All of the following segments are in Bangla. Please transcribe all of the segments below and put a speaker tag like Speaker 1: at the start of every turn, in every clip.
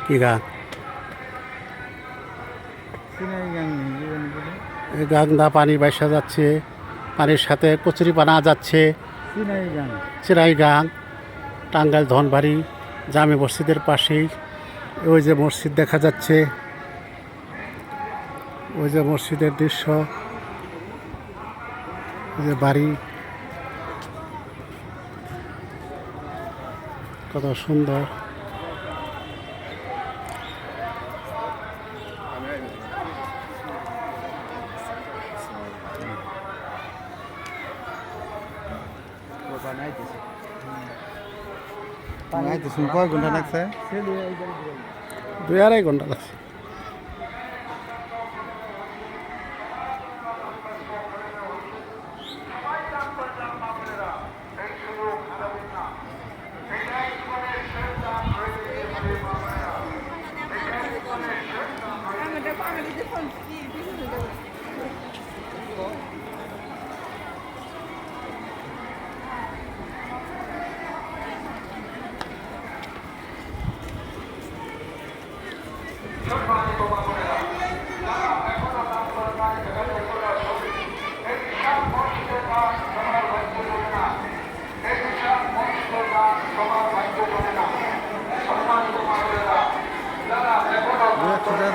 Speaker 1: কি গান? এই গান্দা পানি বাইসা যাচ্ছে, পানির সাথে কচুরি পানা যাচ্ছে। চিরাই গান, টাঙ্গাইল ধনবাড়ি জামে মসজিদের পাশেই। ওই যে মসজিদ দেখা যাচ্ছে, ওই যে মসজিদের দৃশ্য, ওই যে বাড়ি, কত সুন্দর।
Speaker 2: কয় ঘন্টা লাগছে?
Speaker 1: 2-2.5 ঘন্টা লাগছে।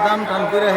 Speaker 2: দাম টান করে